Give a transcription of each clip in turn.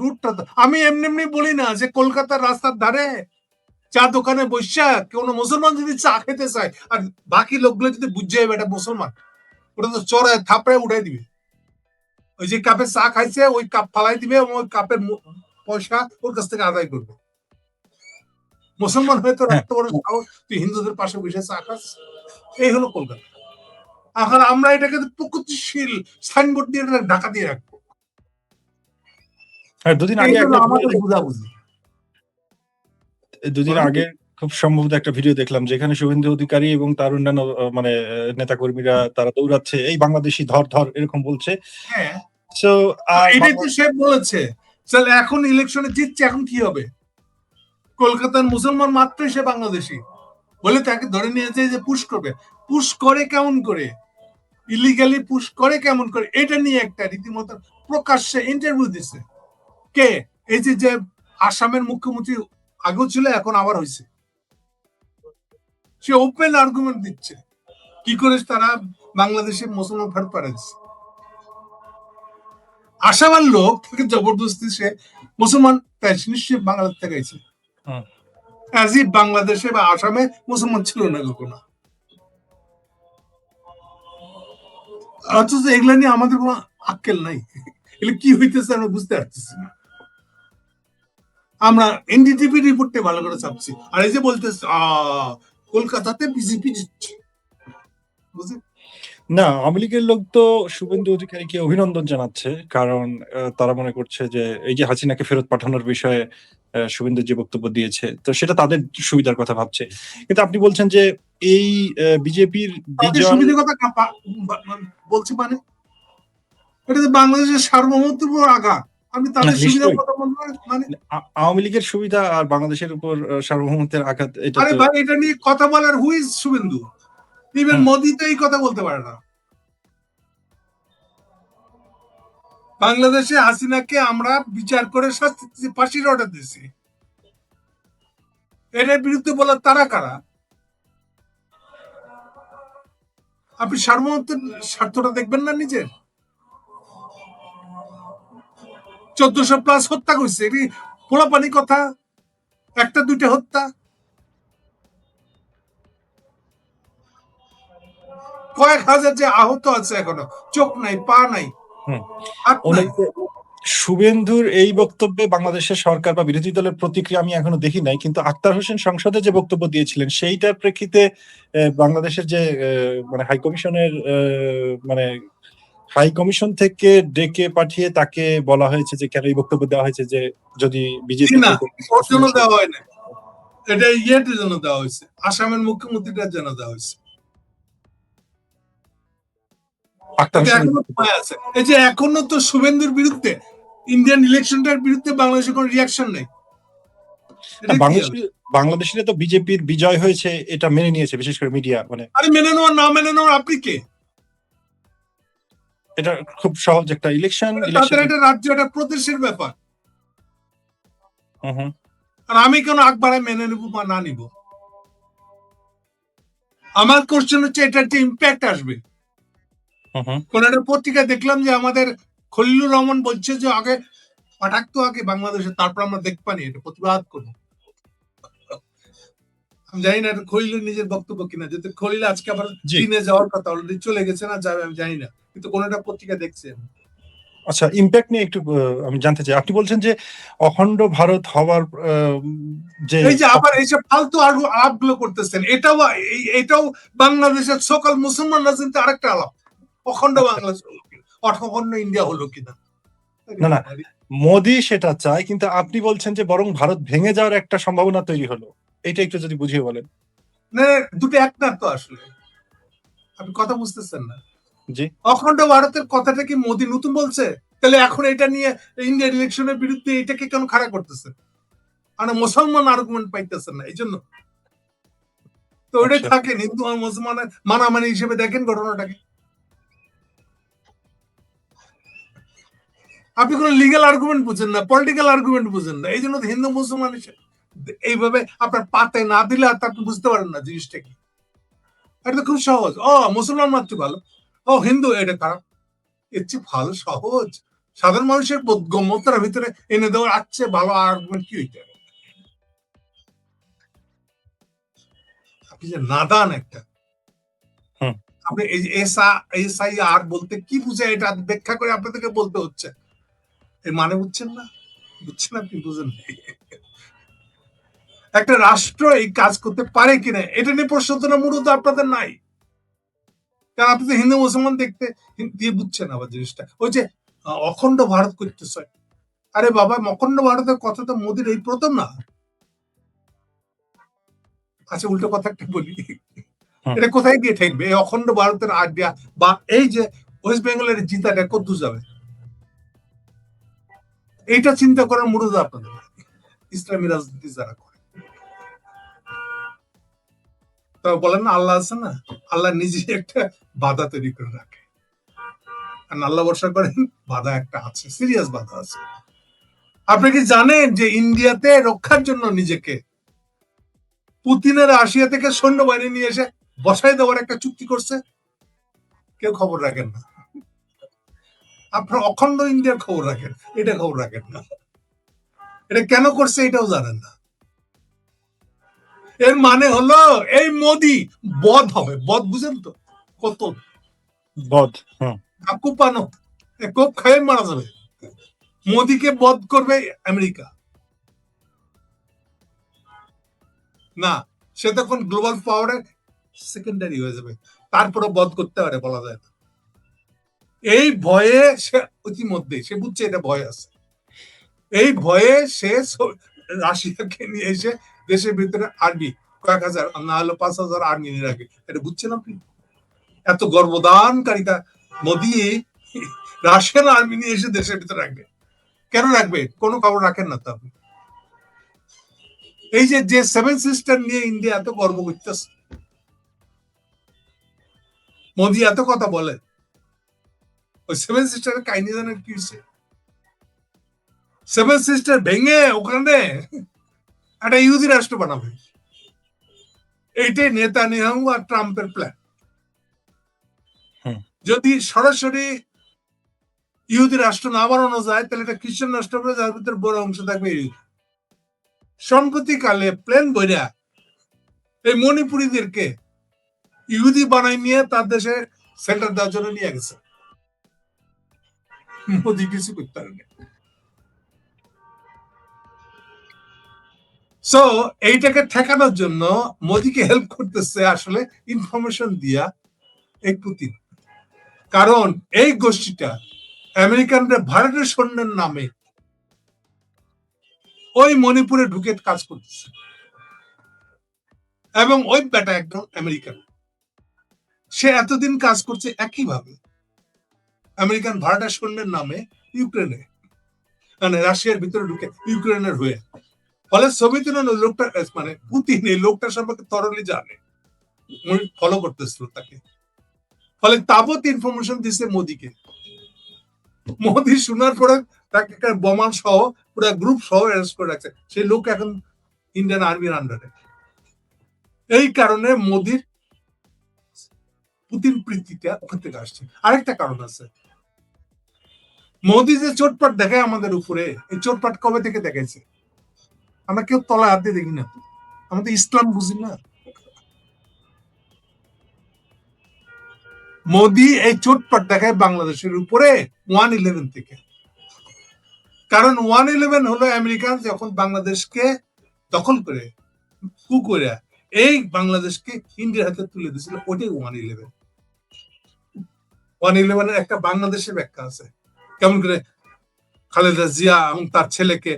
রুটটা আমি এমনি এমনি বলি না যে কলকাতার রাস্তার ধারে চা দোকানে বসা কোন মুসলমান যদি চা খেতে চায় আর বাকি লোকগুলো যদি বুঝে যাবে এটা মুসলমান, ওটা তো চড়ায় থাপড়ে উঠাই দিবে। ওই যে কাপে চা খাইছে ওই কাপ ফালাই দিবে এবং ওই কাপের পয়সা ওর কাছ থেকে আদায় করবে। মুসলমান হয়ে তো এত বড় সাহস, তুই হিন্দুদের পাশে বসে চা খাস। এই হলো কলকাতা। এখন আমরা এটাকে প্রগতিশীল সাইনবোর্ড দিয়ে ঢাকা দিয়ে রাখবো। দুদিন আগে আমাদের বুঝাবুঝি। দুদিন আগে খুব সম্ভবত একটা ভিডিও দেখলাম যেখানে শুভেন্দু অধিকারী এবং তার অন্যান্য মানে নেতা কর্মীরা তারা দৌড়াচ্ছে, এই বাংলাদেশি ধর ধর এরকম বলছে। হ্যাঁ, এটাই তো সে বলেছে। তাহলে এখন ইলেকশনে জিতছে, এখন কি হবে? কলকাতার মুসলমান মাত্রই সে বাংলাদেশি বলে তাকে ধরে নিয়েছে যে পুশ করবে। পুশ করে কেমন করে, ইলিগালি পুশ করে কেমন করে, এটা নিয়ে একটা রীতিমতো প্রকাশ্যে ইন্টারভিউ দিছে। কে? এই যে আসামের মুখ্যমন্ত্রী আগেও ছিল, এখন আবার হয়েছে। সে ওপেন আর্গুমেন্ট দিচ্ছে কি করে তারা বাংলাদেশে মুসলমান ফেরত পাঠাচ্ছে। আসামের লোক থেকে জবরদস্তি সে মুসলমান নিশ্চয়ই বাংলাদেশ থেকে আইছে, বাংলাদেশে বা আসামে মুসলমান ছিল না কখনো। অথচ এগুলা নিয়ে আমাদের কোনো আক্কেল নাই। এগুলো কি হইতেছে আমরা বুঝতে পারতেছি না। আমরা এনডিটিভি রিপোর্টে ভালো করে চাপছি, আর এই যে বলতেছে কলকাতাতে বিজেপি জিতছে। না, আওয়ামী লীগের লোক তো শুভেন্দু অধিকারীকে অভিনন্দন জানাচ্ছে, কারণ তারা মনে করছে যে এই যে হাসিনাকে ফেরত পাঠানোর বিষয়ে শুভেন্দু যে বক্তব্য দিয়েছে, তো সেটা তাদের সুবিধার কথা ভাবছে। কিন্তু আপনি বলছেন যে এই বিজেপির সুবিধার কথা বলছি, মানে এটা তো বাংলাদেশের সার্বভৌমত্বের উপর আঘাত। আমি তাদের সুবিধার কথা বলবো, মানে আওয়ামী লীগের সুবিধা আর বাংলাদেশের উপর সার্বভৌমত্বের আঘাত, এটা আরে ভাই এটা নিয়ে কথা বলার who is Suvendu? Even Modi তো এই কথা বলতে পারে না। বাংলাদেশে হাসিনাকে আমরা বিচার করে ফাঁসির অর্ডার দিয়েছি, এটার বিরুদ্ধে বলার তারা কারা? আপনি সার্বভৌমত্বের স্বার্থটা দেখবেন না নিজের? 1400+ হত্যা করছে, এটি পোলাপানি কথা? একটা দুইটা হত্যা? কয়েক হাজার যে আহত আছে, এখনো চোখ নাই, পা নাই। শুভেন্দুর এই বক্তব্যে বাংলাদেশের সরকার বা বিরোধী দলের প্রতিক্রিয়া আমি এখনো দেখি নাই, কিন্তু আক্তার হোসেন সংসদে যে বক্তব্য দিয়েছিলেন সেইটার প্রেক্ষিতে বাংলাদেশের যে মানে হাই কমিশন থেকে ডেকে পাঠিয়ে তাকে বলা হয়েছে যে কেন এই বক্তব্য দেওয়া হয়েছে যে যদি বিজেপি জন্য দেওয়া হয় না, এটা ইয়ের জন্য দেওয়া হয়েছে, আসামের মুখ্যমন্ত্রীটার জন্য দেওয়া হয়েছে। এই যে এখনো তো শুভেন্দুর বিরুদ্ধে ইন্ডিয়ান ইলেকশনটার বিরুদ্ধে বাংলাদেশের কোনো রিয়াকশন নেই। বাংলাদেশে তো বিজেপির বিজয় হয়েছে এটা মেনে নিয়েছে, বিশেষ করে মিডিয়া। মানে আরে মেনে নেওয়া না মেনে নেওয়া আপনি কে? এটা খুব সহজ একটা ইলেকশন, একটা রাজ্য, একটা প্রদেশের ব্যাপার। আর আমি কেন আকবারে মেনে নেব বা না নিব? আমার কোশ্চেন হচ্ছে এটার যে ইম্প্যাক্ট আসবে। কোন একটা পত্রিকা দেখলাম যে আমাদের খলিলুর রহমান বলছে যে আগে পাঠাকতো আগে বাংলাদেশে, তারপর আমরা দেখবানি, এটা প্রতিবাদ করবো। আমি জানি না এটা খলিলুর নিজের বক্তব্য কিনা, যেহেতু খলিল আজকে আবার চীনে যাওয়ার কথা, অলরেডি চলে গেছে না যাবে আমি জানি না, কিন্তু কোন একটা পত্রিকা দেখছে। আচ্ছা, ইম্প্যাক্ট নিয়ে একটু আমি জানতে চাই। আপনি বলছেন যে অখণ্ড ভারত হওয়ার যে এই যে আবার এইসব ফালতু আলাপগুলো করতেছেন, এটাও বাংলাদেশের সকল মুসলমানরা কিন্তু আরেকটা আলাপ, অখণ্ড বাংলাদেশ, অখণ্ড ইন্ডিয়া হলো কিনা। না, মোদি সেটা চায়, কিন্তু আপনি বলছেন যে বরং ভারত ভেঙে যাওয়ার একটা সম্ভাবনা তৈরি হলো। এটা একটু যদি বুঝিয়ে বলেন। না, দুটো এক না তো, আসলে আপনি কথা বুঝতেছেন না। জি, অখণ্ড ভারতের কথাটা কি মোদি নতুন বলছে? তাহলে এখন এটা নিয়ে ইন্ডিয়ান ইলেকশনের বিরুদ্ধে এটাকে কেন খাড়া করতেছে? মানে মুসলমান আর্গুমেন্ট পাইতেছেন না, এই জন্য তো ওটাই থাকেন। হিন্দু আর মুসলমানের মানামানি হিসেবে দেখেন ঘটনাটাকে। আপনি কোন লিগাল আর্গুমেন্ট বুঝেন না, পলিটিক্যাল আর্গুমেন্ট বুঝেন না, এই জন্য হিন্দু মুসলমান এইভাবে আপনার পাতায় না দিলে আর আপনি বুঝতে পারেন না জিনিসটা কি। এটা তো খুব সহজ। মুসলমান মাত্র ভালো, হিন্দু এটা খারাপ, এর চেয়ে ভালো সহজ সাধারণ মানুষের বোধগম্যতার ভিতরে এনে দেওয়ার আছে ভালো আর্গুমেন্ট কি হইতে পারে? আপনি যে নাদান একটা, আপনি এই SIR বলতে কি বুঝে এটা ব্যাখ্যা করে আপনাদেরকে বলতে হচ্ছে, এর মানে বুঝছেন না? বুঝছেন আপনি? বুঝেন একটা রাষ্ট্র এই কাজ করতে পারে কিনা এটা নিয়ে প্রশ্ন তো মূলত আপনাদের নাই, কারণ আপনি তো হিন্দু মুসলমান দেখতে দিয়ে বুঝছেন। আবার জিনিসটা ওই যে অখণ্ড ভারত করতেছে, আরে বাবা অখণ্ড ভারতের কথা তো মোদির এই প্রথম না। আচ্ছা উল্টো কথা একটা বলি, এটা কোথায় গিয়ে ঠেকবে এই অখণ্ড ভারতের আইডিয়া? বা এই যে ওয়েস্ট বেঙ্গলের জিতাটা কত যাবে, এইটা চিন্তা করার মূলত আপনাদের ইসলামী রাজনীতি যারা করে। তবে বলেন না আল্লাহ আছে না, আল্লাহ নিজে একটা বাধা তৈরি করে রাখে, আর আল্লাহ ভরসা করেন বাধা একটা আছে, সিরিয়াস বাধা আছে। আপনি কি জানেন যে ইন্ডিয়াতে রক্ষার জন্য নিজেকে পুতিনের রাশিয়া থেকে সৈন্যবাহিনী নিয়ে এসে বসাই দেওয়ার একটা চুক্তি করছে? কেউ খবর রাখেন না। আপনার অখণ্ড ইন্ডিয়ার খবর রাখেন, এটা খবর রাখেন না। এটা কেন করছে এটাও জানেন না। এর মানে হলো এই মোদি বধ হবে, বধ বুঝেন তো? কত বধ, কুপানো কোপ খাই মারা যাবে। মোদিকে বধ করবে আমেরিকা না, সে তখন গ্লোবাল পাওয়ারের সেকেন্ডারি হয়ে যাবে, তারপরে বধ করতে পারে বলা যায় না। এই ভয়ে সে ইতিমধ্যে সে বুঝছে এটা ভয় আছে, এই ভয়ে সে রাশিয়াকে নিয়ে এসে দেশের ভিতরে আর্মি কয়েক হাজার না হলো 5,000 আর্মি নিয়ে রাখে। এটা বুঝছেন আপনি? এত গর্বদানকারিতা মোদি রাশিয়ান আর্মি নিয়ে এসে দেশের ভিতরে রাখবে। কেন রাখবে? কোনো খবর রাখেন না তো আপনি। এই যে 7 সিস্টার নিয়ে ইন্ডিয়া এত গর্ব করতেছে, মোদি এত কথা বলে, ওই 7 সিস্টারের কাহিনী জানেন কি হয়েছে? 7 সিস্টার ভেঙে ওখানে একটা ইহুদি রাষ্ট্র বানাবে, এইটাই নেতানিয়াহু আর ট্রাম্পের প্ল্যান। যদি সরাসরি ইহুদি রাষ্ট্র না বানানো যায় তাহলে এটা খ্রিস্টান রাষ্ট্র হবে, যার ভিতরে বড় অংশ থাকবে ইহুদি। সম্প্রতিকালে প্ল্যান বইরা এই মণিপুরীদেরকে ইহুদি বানাই নিয়ে তার দেশে সেন্টার দেওয়ার জন্য নিয়ে গেছে। মোদি কিছু করতে পারেনি। সো এইটাকে ঠেকানোর জন্য মোদিকে হেল্প করতেছে আসলে ইনফরমেশন দিয়া এই পুতিন। কারণ এই গোষ্ঠীটা আমেরিকানরা ভারতের সৈন্যের নামে ওই মণিপুরে ঢুকে কাজ করতেছে, এবং ওই বেটা একদম আমেরিকান, সে এতদিন কাজ করছে একইভাবে আমেরিকান ভারতের সৈন্যের নামে ইউক্রেনে, মানে রাশিয়ার ভিতরে ঢুকে ইউক্রেনের হয়ে। ফলে সোভিয়েত ইউনিয়ন লোকটা মানে পুতিন এই লোকটার সম্পর্কে থরলি জানে, ফলো করতেছিল তাকে। ফলে তাবৎ ইনফরমেশন দিচ্ছে মোদিকে। মোদি শোনার পরে তাকে বোমা সহ পুরো গ্রুপ সহ অ্যারেস্ট করে রাখছে। সেই লোক এখন ইন্ডিয়ান আর্মির আন্ডারে। এই কারণে মোদির পুতিন প্রীতিটা ওখান থেকে আসছে। আরেকটা কারণ আছে, মোদি যে চোটপাট দেখায় আমাদের উপরে, এই চোটপাট কবে থেকে দেখাইছে? আমরা কেউ তলা হাত দিয়ে দেখি না, আমাদের ইসলাম বুঝি না। মোদি এই চোটপাট দেখায় বাংলাদেশের উপরে 1/11 থেকে। কারণ 1/11 হলো আমেরিকান যখন বাংলাদেশকে দখল করে কু করে এই বাংলাদেশকে ইন্ডিয়ার হাতে তুলে দিয়েছিল, ওটাই 1/11। 1/11 একটা বাংলাদেশের ব্যাখ্যা আছে, কেমন করে খালেদা জিয়া এবং তার ছেলেকে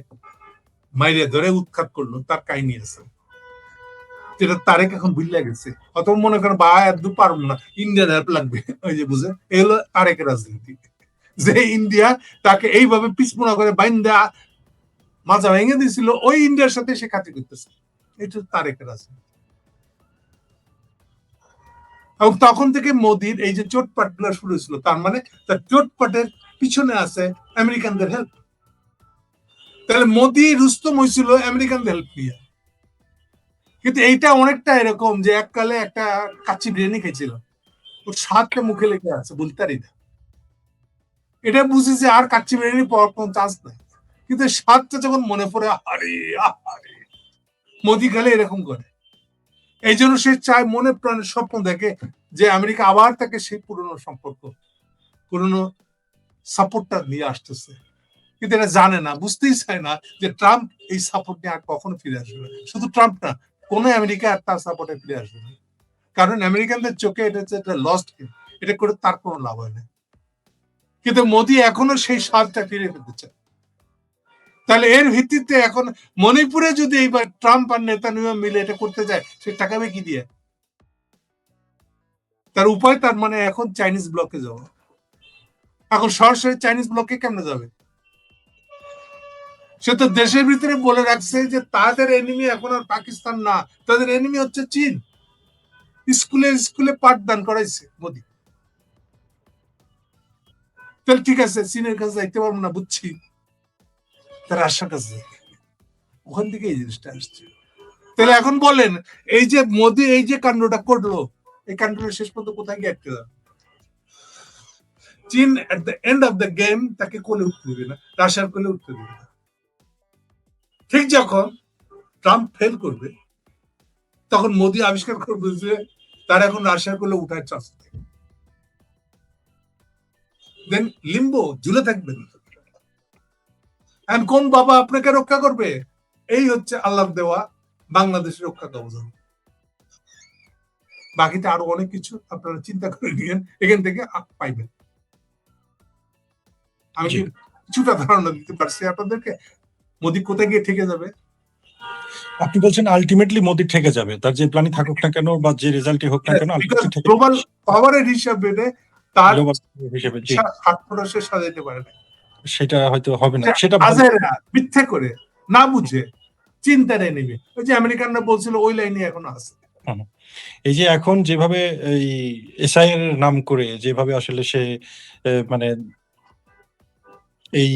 মাইরে ধরে উৎখাত করলো, তার কাহিনী আছে, যেটা তারেক এখন ভুলে গেছে। অত মনে করেন বা একদম পারবো না, ইন্ডিয়ান হেল্প লাগবে, ওই যে বুঝে এই হলো তারেকের রাজনীতি, যে ইন্ডিয়া তাকে এইভাবে পিছমোনা করে বাইন্দা মাজা ভেঙে দিয়েছিল, ওই ইন্ডিয়ার সাথে সে খাতি করতেছে। এটা তারেকের রাজনীতি। এবং তখন থেকে মোদির এই যে চোটপাট গুলো শুরু হয়েছিল, তার মানে তার চোটপাটের পিছনে আছে আমেরিকানদের হেল্প। তাহলে মোদি রুস্তম হয়েছিল আমেরিকানদের হেল্প নিয়ে। কিন্তু এইটা অনেকটা এরকম যে এককালে একটা কাচ্চি বিরিয়ানি খেয়েছিল, ওর স্বাদটা মুখে লেগে আছে, বলতে পারি না। এটা বুঝেছে আর কাচ্চি বিরিয়ানি পাওয়ার কোনো চান্স নাই, কিন্তু স্বাদটা যখন মনে পড়ে আরে আরে মোদি খালে এরকম করে। এই জন্য সে চায়, মনে প্রাণের স্বপ্ন দেখে যে আমেরিকা আবার তাকে সেই পুরনো সম্পর্ক, পুরনো সাপোর্টটা নিয়ে আসতেছে, কিন্তু এটা জানে না, বুঝতেই চায় না যে ট্রাম্প এই সাপোর্ট নিয়ে আর কখনো ফিরে আসবে। শুধু ট্রাম্প না, কোন আমেরিকা আর তার সাপোর্টে ফিরে আসবে না, কারণ আমেরিকানদের চোখে এটা হচ্ছে একটা লস্ট গেম, এটা করে তার কোনো লাভ হয় না। কিন্তু মোদি এখনো সেই স্বাদটা ফিরে পেতে চায়। তাহলে এর ভিত্তিতে এখন মণিপুরে যদি এইবার ট্রাম্প আর নেতানিয়াহু মিলে এটা করতে যায়, সে টাকাবে কি দিয়ে? তার উপায় তার মানে এখন চাইনিজ ব্লকে যাওয়া। এখন সরাসরি চাইনিজ ব্লকে কেমনে যাবে? সে তো দেশের ভিতরে বলে রাখছে যে তাদের এনিমি এখন আর পাকিস্তান না, তাদের এনিমি হচ্ছে চীন। স্কুলে স্কুলে পাঠদান করাইছে মোদি। তাহলে ঠিক আছে, চীনের কাছে যাইতে পারবো না বুঝছি, তার রাশিয়ার কাছে ওখান থেকে এই জিনিসটা আসছে। তাহলে এখন বলেন, এই যে মোদি এই যে কাণ্ডটা করলো, এই কাণ্ডটা শেষ পর্যন্ত কোথায় গিয়ে আটকে যাবে? চীন at the end of the game তাকে কোলে উঠতে দেবে না, রাশিয়ার কোলে উঠতে দেবে না। ঠিক যখন ট্রাম্প ফেল করবে, তখন মোদি আবিষ্কার করবে যে তার এখন রাশিয়ার কোলে উঠার চান্স নেই, দেন লিম্বো ঝুলে থাকবেন। কোন বাবা আপনাকে রক্ষা করবে? এই হচ্ছে আল্লাহ দেওয়া বাংলাদেশের রক্ষা কবচ। বাকিটা আরো অনেক কিছু আপনারা চিন্তা করে নিয়েন, এখান থেকে পাইবেন। আমি কিছুটা ধারণা দিতে পারছি আপনাদেরকে মোদি কোথায় গিয়ে ঠেকে যাবে। আপনি বলছেন আলটিমেটলি মোদি ঠেকে যাবে, তার যে প্ল্যানই থাকুক না কেন বা যে রেজাল্টই হোক না কেন, গ্লোবাল পাওয়ারের হিসাবে তার হিসেবে সে সাজাইতে পারে না, সেটা হয়তো হবে না, সেটা মিথ্যে করে না বুঝে চিন্তাটাই নেবে। ওই যে আমেরিকানরা বলছিল ওই লাইনে এখনো আছে। এই যে এখন যেভাবে এই এসআই এর নাম করে যেভাবে আসলে সে মানে এই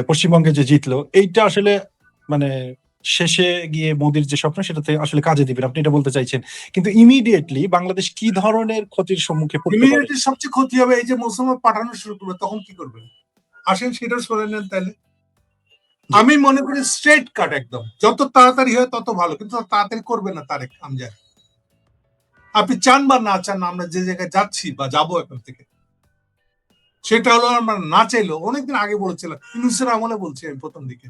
পশ্চিমবঙ্গে যে জিতলো, এইটা আসলে মানে শেষে গিয়ে মোদির যে স্বপ্ন সেটাতে আসলে কাজে দিবেন, আপনি এটা বলতে চাইছেন। কিন্তু ইমিডিয়েটলি বাংলাদেশ কি ধরনের ক্ষতির সম্মুখে পড়তে পারে? সবচেয়ে ক্ষতি হবে এই যে মুসলমান পাঠানো শুরু করবে, তখন কি করবেন আসেন সেটা শুনে নেন। তাহলে আমি মনে করি স্ট্রেট কাট একদম, যত তাড়াতাড়ি হয় তত ভালো, কিন্তু তাড়াতাড়ি করবে না তারেক আমজাদ। আপনি চান বা না চান, আমরা যে জায়গায় যাচ্ছি বা যাবো এখন থেকে, সেটা হলো আমরা না চাইলেও, অনেকদিন আগে বলেছিলাম, ইউনুসের আমলে বলছি আমি প্রথম দিকে,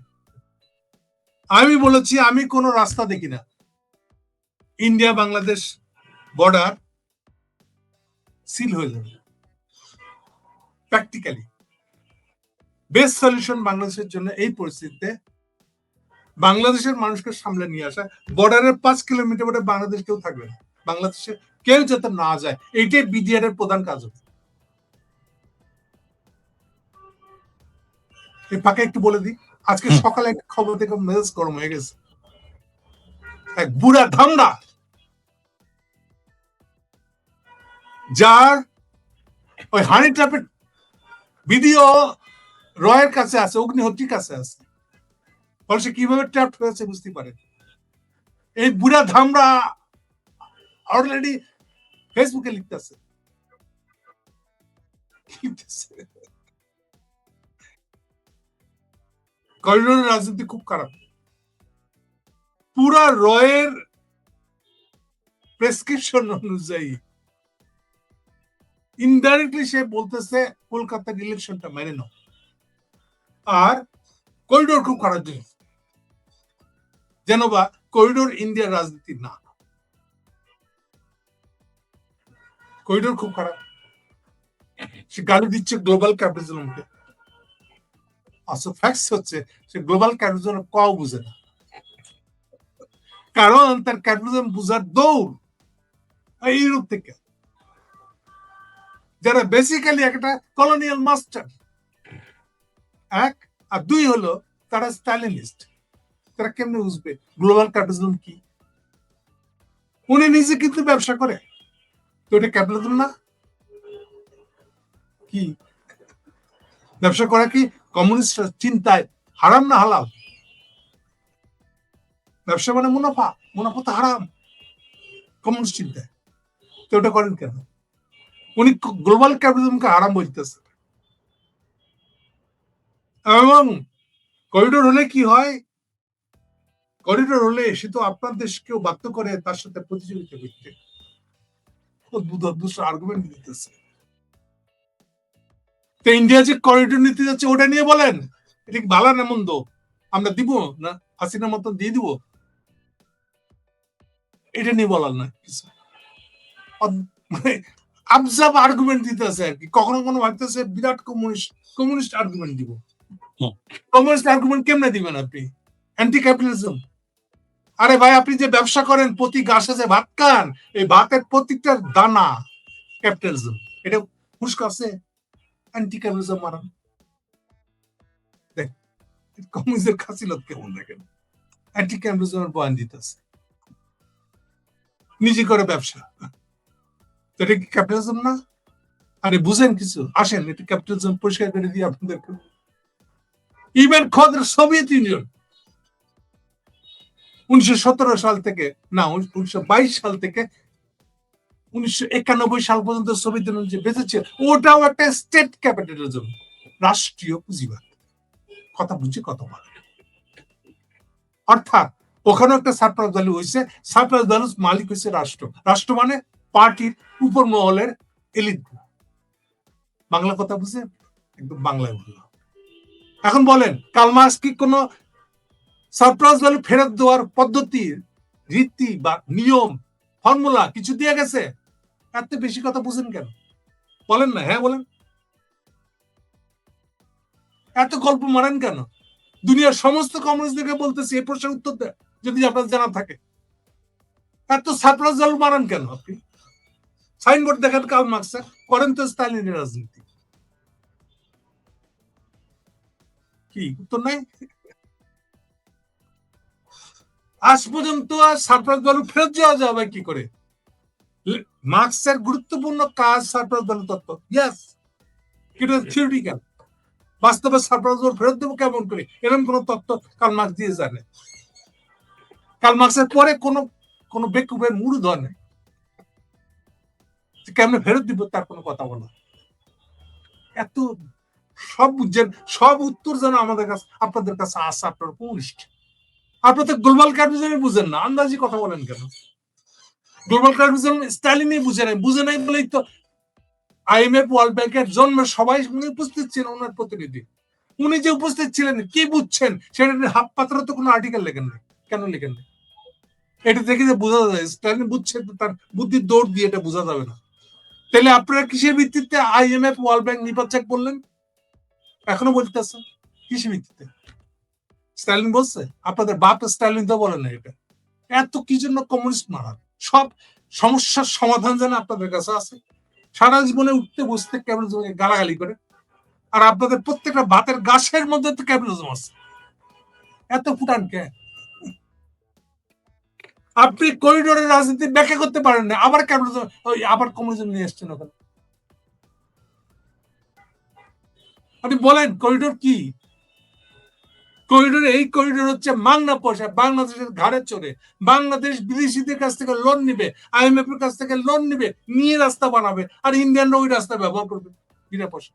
আমি বলেছি আমি কোনো রাস্তা দেখি না ইন্ডিয়া বাংলাদেশ বর্ডার সিল হয়ে যাবে। প্র্যাকটিক্যালি বেস্ট সলিউশন বাংলাদেশের জন্য এই পরিস্থিতিতে বাংলাদেশের মানুষকে সামলে নিয়ে আসা, বর্ডারের 5 কিলোমিটার পরে বাংলাদেশ কেউ থাকবে না, বাংলাদেশে কেউ যাতে না যায়, এইটাই বিডিআর এর প্রধান কাজ হবে। এই ফাঁকে একটু বলে দিই, আজকে সকালে একটা খবর থেকে মেজাজ গরম হয়ে গেছে। এক বুড়া ধামড়া, যার ওই হানি ট্র্যাপের ভিডিও রয়ের কাছে আছে, অগ্নিহোত্রীর কাছে আছে, ফলে সে কিভাবে ট্র্যাপ হয়েছে বুঝতে পারে। এই বুড়া ধামড়া অলরেডি ফেসবুকে লিখতেছে, করিডোরের রাজনীতি খুব খারাপ। পুরা রয়ের প্রেসক্রিপশন অনুযায়ী ইনডাইরেক্টলি সে বলতেছে কলকাতার ইলেকশনটা মেনে নাও, আর করিডোর খুব খারাপ জিনিস, যেন বা করিডোর ইন্ডিয়ার রাজনীতি না, করিডোর খুব খারাপ। সে গালি দিচ্ছে গ্লোবাল ক্যাপিটালিজমকে, আসলে ফ্যাক্টস হচ্ছে সে গ্লোবাল ক্যাপিটালিজম কও বুঝে না, কারণ তার ক্যাপিটালিজম বুঝার দৌড় ইউরোপ থেকে, যারা বেসিক্যালি একটা কলোনিয়াল মাস্টার, এক, আর দুই হলো তারা স্টালিনিস্ট। তারা কেমনে বুঝবে গ্লোবাল ক্যাপিটালিজম কি? উনি নিজে কিন্তু ব্যবসা করে, তো এটা ক্যাপিটালিজম না? কি ব্যবসা করা কি কমিউনিস্ট চিন্তায় হারাম না হালাল? ব্যবসা মানে মুনাফা, মুনাফা তো হারাম কমিউনিস্ট চিন্তায়, তো ওটা করেন কেন? উনি গ্লোবাল ক্যাপিটালিজমকে হারাম বলতেছে। এবং করিডোর হলে কি হয়, করিডোর হলে সে তো আপনার দেশকেও বাধ্য করে তার সাথে প্রতিযোগিতা করতে। অদ্ভুত অদ্ভুত আর্গুমেন্ট দিতেছে। তো ইন্ডিয়া যে করিডোর নিতে যাচ্ছে ওটা নিয়ে বলেন, এটা কি ভালো না মন্দ, আমরা দিব না হাসিনার মতো দিয়ে দিব, এটা নিয়ে বলার না কিছু, মানে আবজাব আর্গুমেন্ট দিতেছে আর কি। কখনো কোনো ভাবতেছে বিরাট কমিউনিস্ট আর্গুমেন্ট দিব। কমিউনিস্ট আর্গুমেন্ট কেমনে দিবেন আপনি? Anti capitalism. আরে ভাই, আপনি যে ব্যবসা করেন, প্রতি গাছে যে ভাত খান, এই ভাতের প্রত্যেকটা দানা ক্যাপিটালিজম। এটা হুশ আছে অ্যান্টি ক্যাপিটালিজম মারান। দেখ কমিউনিস্টের খাসিলত কেমন দেখেন, অ্যান্টি ক্যাপিটালিজমের বয়ান দিতেছে, নিজে করে ব্যবসা। এটা কি ক্যাপিটালিজম না? আরে বুঝেন কিছু, আসেন এটা ক্যাপিটালিজম পরিষ্কার করে দিই আপনাদেরকে। ইভেন খোদ সোভিয়েত ইউনিয়ন 1917 সাল থেকে, না 1922 সাল থেকে 1991 সাল পর্যন্ত সোভিয়েত ইউনিয়ন যে বেঁচেছে, ওটাও একটা স্টেট ক্যাপিটালিজম, রাষ্ট্রীয় পুঁজিবাদ। কথা বুঝছি কত বলে। অর্থাৎ ওখানে একটা সারপ্রাইজ ভ্যালু হয়েছে, সারপ্রাইজ ভ্যালু মালিক হয়েছে রাষ্ট্র। রাষ্ট্র মানে পার্টির উপর মহলের এলিট। বাংলা কথা বুঝে একদম বাংলায় বললাম। এখন বলেন কার্ল মার্কস কি কোন সারপ্রাইজ ভ্যালু ফেরত দেওয়ার পদ্ধতি, রীতি বা নিয়ম, ফর্মুলা কিছু দিয়ে গেছে? এত বেশি কথা বুঝেন কেন বলেন না? হ্যাঁ বলেন। এত গল্প মারেন কেন? দুনিয়ার সমস্ত কমিউনিস্টদেরকে বলতেছি এই প্রশ্নের উত্তর দেয় যদি আপনার জানা থাকে। এত সারপ্রাইজ ভ্যালু মারেন কেন আপনি? সাইনবোর্ড দেখেন কার্ল মার্কসের, করেন তো স্টালিনের রাজনীতি। কি উত্তর নাই? আজ পর্যন্ত সারপ্রাইজ ভ্যালু ফেরত যাওয়া যাবে কি করে? মার্কসের গুরুত্বপূর্ণ কাজ সারপ্রাইজ ভ্যালু তত্ত্ব। ইয়েস, এটা থিওরিটিক্যাল। বাস্তবে সারপ্রাইজ ভ্যালু ফেরত দেবো কেমন করে, এরকম কোন তত্ত্ব কার্ল মার্কস দিয়ে জানে? কার্ল মার্কসের পরে কোন বেকুবের মুড় ধর নেই, কেমনে ফেরত দিব তার কোনো কথা বলা। এত সব বুঝছেন, সব উত্তর যেন আমাদের কাছে, আপনাদের কাছে আসে। আপনার কমিউনিস্ট, আপনার তো গ্লোবাল ক্যাপিটালিজম বুঝেন না, আন্দাজি কথা বলেন কেন? গ্লোবাল ক্যাপিটালিজম স্টালিনই বুঝে নাই বলেই তো আইএমএফ ওয়ার্ল্ড ব্যাংকের জন্মে সবাই উপস্থিত ছিলেন ওনার প্রতিনিধি। উনি যে উপস্থিত ছিলেন কি বুঝছেন সেটা হাফ পাত্র তো কোনো আর্টিকেল লেখেন না। কেন লেখেন না? এটা দেখে যে বোঝা যায় স্টালিন বুঝছে, তার বুদ্ধির দৌড় দিয়ে এটা বোঝা যাবে না। তাহলে আপনারা কিসের ভিত্তিতে আইএমএফ ওয়ার্ল্ড ব্যাংক নিপাত চেক বললেন? এখনো বলতেছেন কিসের ভিত্তিতে? স্টালিন বলছে? আপনাদের বাপ স্টালিন তো বলেন না এটা। এত কি জন্য কমিউনিস্ট মারান? সব সমস্যার সমাধান যেন আপনাদের কাছে আছে। সারা জীবনে উঠতে বসতে কেবল গালাগালি করে, আর আপনাদের প্রত্যেকটা ভাতের গাছের মধ্যে তো ক্যাপিটালিজম আছে। এত ফুটান কে? আপনি করিডোরের রাজনীতি ব্যাখ্যা করতে পারেন না, আবার ক্যাপিটালিজম, আবার কমিউনিজম নিয়ে এসছেন ওখানে। আপনি বলেন করিডোর কি? করিডোর, এই করিডোর হচ্ছে মাংনা পয়সা বাংলাদেশের ঘাড়ে চড়ে। বাংলাদেশ বিদেশিদের কাছ থেকে লোন নিবে, আইএমএফ এর কাছ থেকে লোন নিবে, নিয়ে রাস্তা বানাবে, আর ইন্ডিয়ানরা ওই রাস্তা ব্যবহার করবে বিনা পয়সা।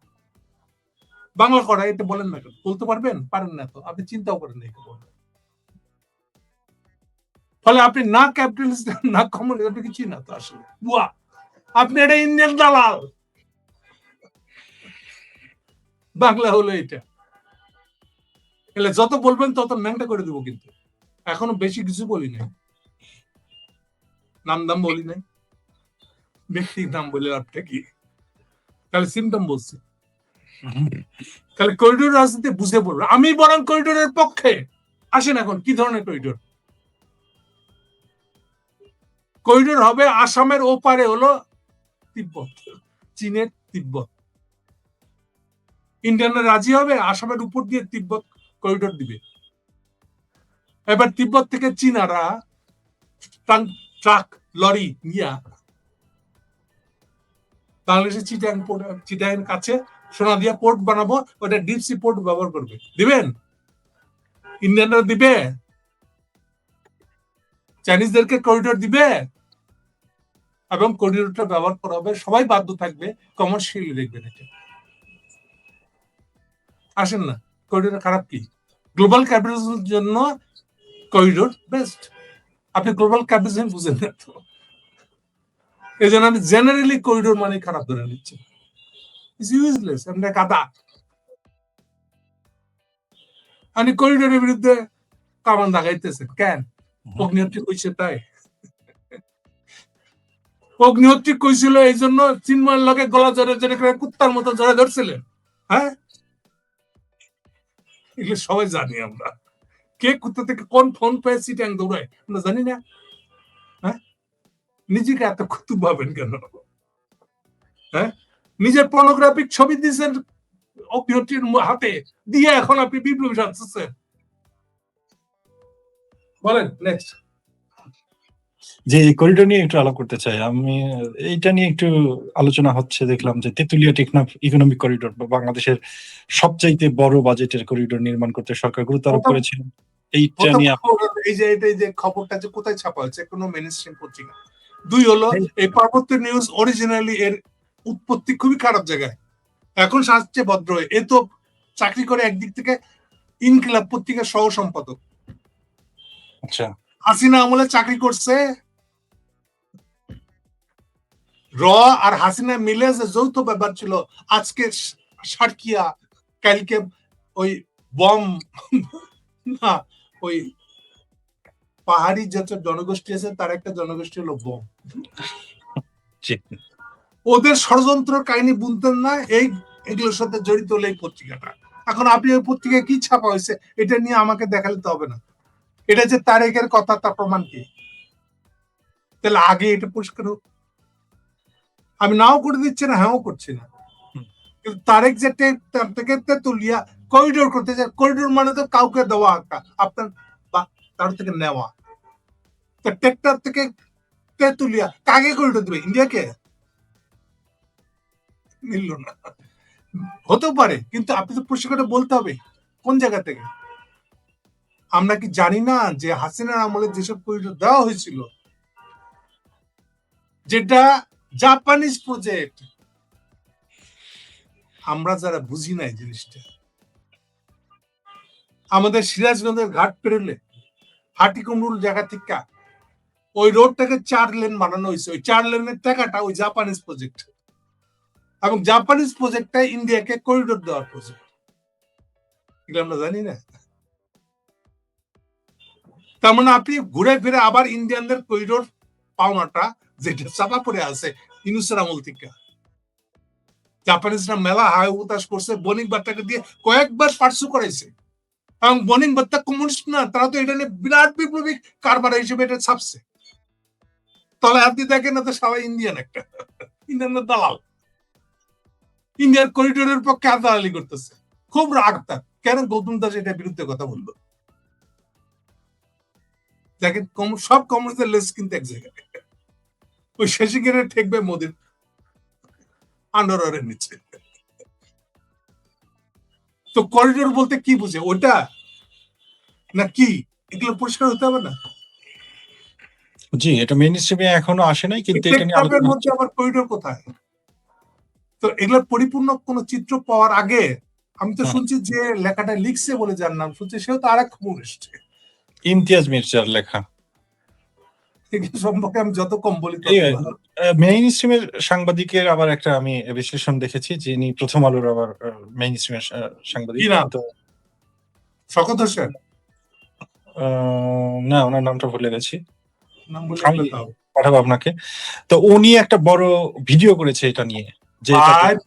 বাংলা করা এটা বলেন না কেন? বলতে পারবেন? পারেন না তো, আপনি চিন্তাও করেন না। ফলে আপনি না ক্যাপিটালিস্ট না কমিউনিস্ট, আপনি কিছুই না তো আসলে। বুয়া, আপনি এটা ইন্ডিয়ান দালাল। বাংলা হলো এটা। এলে যত বলবেন তত ন্যাংটা করে দেবো, কিন্তু এখনো বেশি কিছু বলি নাই, নাম দাম বলি নাই, ব্যক্তির নাম বলে লাভটা কি? তাহলে সিমটম বলছি। তাহলে করিডোর রাজনীতি বুঝে পড়বে। আমি বরং করিডোরের পক্ষে। আসেন এখন কি ধরনের করিডোর? করিডোর হবে আসামের ওপারে হলো তিব্বত, চীনের তিব্বত। ইন্ডিয়ানরা রাজি হবে, আসামের উপর দিয়ে তিব্বত করিডোর দিবে। এবার তিব্বত থেকে চীনারা ট্রাক লরি নিয়ে বাংলাদেশের চিটাং কাছে সোনাদিয়া পোর্ট বানাবো, ওটা ডিপ সি পোর্ট ব্যবহার করবে। দিবেন? ইন্ডিয়ানরা দিবে? চাইনিজদেরকে করিডোর দিবে? এবং করিডোরটা ব্যবহার করা হবে, সবাই বাধ্য থাকবে, কমার্শিয়ালি দেখবেন এটা। আসেন না করিডোর খারাপ কি? গ্লোবাল ক্যাপিটালিজমের জন্য করিডোর বেস্ট। আপনি গ্লোবাল ক্যাপিটালিজম বুঝেন না তো, এই জন্য আমি জেনারেলি করিডোর মানে খারাপ ধরে নিচ্ছি। ইটস ইউজলেস, আমরা কাদা। আমি করিডোরের বিরুদ্ধে কামান দাগাইতেছেন কেন? অগ্নিহোত্রী কইছে তাই? অগ্নিহোত্রী কইছিল এই জন্য চিন্ময়ের লগে গলা জড়ে জড়ে করে কুত্তার মতো জড়ে ধরছিলেন? হ্যাঁ, এগুলো সবাই জানি আমরা। কে কোথা থেকে কোন ফোন পেয়ে সিটাং দৌড়ায় আমরা জানি না। হ্যাঁ, নিজেকে এত কুতুব ভাবেন কেন? হ্যাঁ, নিজের পর্নোগ্রাফিক ছবি দিয়েছেন অগ্নিহোত্রীর হাতে দিয়ে, এখন আপনি বিপ্লবী সাজতেছেন। বলেন নেক্সট। যে করিডোর নিয়ে একটু আলাপ করতে চাই আমি। এইটা নিয়ে একটু আলোচনা হচ্ছে, দেখলাম যে তেতুলিয়া টেকনাফ ইকোনমিক করিডোর বা বাংলাদেশের সবচাইতে বড় বাজেটের করিডোর নির্মাণ করতে সরকার গুরুত্ব আরোপ করেছিল। এইটা নিয়ে এই যে খবরটা যে কোথায় ছাপা হয়েছে, কোনো মেইনস্ট্রিম পত্রিকা। দুই হলো, এই পার্বত্য নিউজ অরিজিনালি এর উৎপত্তি খুবই খারাপ জায়গায়, এখন সাজছে ভদ্র। এ তো চাকরি করে একদিক থেকে ইনকিলাব পত্রিকার সহ সম্পাদক। আচ্ছা, হাসিনা আমলে চাকরি করছে। র আর হাসিনা মিলে যে যৌথ ব্যাপার ছিল, আজকে সার্কিয়া, কালকে ওই বম না, ওই পাহাড়ি যত জনগোষ্ঠী আছে তার একটা জনগোষ্ঠী হলো বম। ওদের ষড়যন্ত্র কাহিনী বুনতেন না, এগুলোর সাথে জড়িত হলো এই পত্রিকাটা। এখন আপনি ওই পত্রিকায় কি ছাপা হয়েছে এটা নিয়ে আমাকে দেখালে তো হবে না। এটা যে তারেকের কথা, তার প্রমাণ কি? তাহলে আগে এটা পরিষ্কার হোক। আমি নাও করে দিচ্ছি না, হ্যাঁও করছি না, কিন্তু তারেক যে তেতুলিয়া করিডোর করতে চায়, করিডোর মানে তো কাউকে দেওয়া একটা, আপনার কারোর থেকে নেওয়া। টেকটার থেকে তেতুলিয়া কাকে করিডোর দেবে? ইন্ডিয়াকে? মিলল না। হতেও পারে, কিন্তু আপনি তো পরিষ্কার বলতে হবে কোন জায়গা থেকে। আমরা কি জানি না যে হাসিনার আমলে যেসব করিডোর দেওয়া হয়েছিল, যেটা জাপানিজ প্রজেক্ট, আমরা যারা বুঝি না এই জিনিসটা, আমাদের সিরাজগঞ্জের ঘাট পেরোলে হাটিকুমরুল জায়গা থেকে ওই রোডটাকে 4 লেন বানানো হয়েছে। ওই 4 লেনের টাকাটা ওই জাপানিজ প্রজেক্ট, এবং জাপানিজ প্রজেক্টটা ইন্ডিয়াকে করিডোর দেওয়ার প্রজেক্ট। এগুলো আমরা জানি না। তার মানে আপনি ঘুরে ফিরে আবার ইন্ডিয়ানদের করিডোর পাওনাটা যেটা চাপা পড়ে আছে ইউনুসের আমল থেকে। জাপানিজরা মেলা হায় উতাস করছে, বণিক বার্তাকে দিয়ে কয়েকবার পার্সু করাইছে, এবং বণিক বার্তা কমিউনিস্ট না, তারা তো এটা নিয়ে বিরাট বিপ্লবী কারবার হিসেবে এটা ছাপছে। তাহলে আপনি দেখেন না তো সবাই ইন্ডিয়ান, একটা ইন্ডিয়ানের দালাল, ইন্ডিয়ার করিডোরের পক্ষে দালালি করতেছে। খুব রাগ তার, কেন গৌতম দাস এটার বিরুদ্ধে কথা বললো? দেখেন সব কমিউনিস্টের লেস কিন্তু এক জায়গায়, ওই শেষিকের ঠেকবে মোদির আন্ডারের নিচে। তো করিডোর বলতে কি বুঝে, ওটা না কি? এগুলো পরিষ্কার হতে হবে না? জি, এটা মেইন স্ট্রিমে এখনো আসে নাই, কিন্তু এটা নিয়ে আলোচনা মধ্যে আবার করিডোর কোথায়? তো এগুলোর পরিপূর্ণ কোন চিত্র পাওয়ার আগে, আমি তো শুনছি যে লেখাটা লিখছে বলে যার নাম শুনছি, সেও তো আরেক কমিউনিস্ট, ইমতিয়াজ মির্জার লেখা। এগুলো সম্পর্কে আমি যত কম বলি মেইন স্ট্রিমের সাংবাদিকের আবার একটা আমি বিশ্লেষণ দেখেছি, যিনি প্রথম আলোর আবার মেইন স্ট্রিমের সাংবাদিক। শওকত হোসেন? না, ওনার নামটা ভুলে গেছি, পাঠাবো আপনাকে। তো উনি একটা বড় ভিডিও করেছে এটা নিয়ে। যে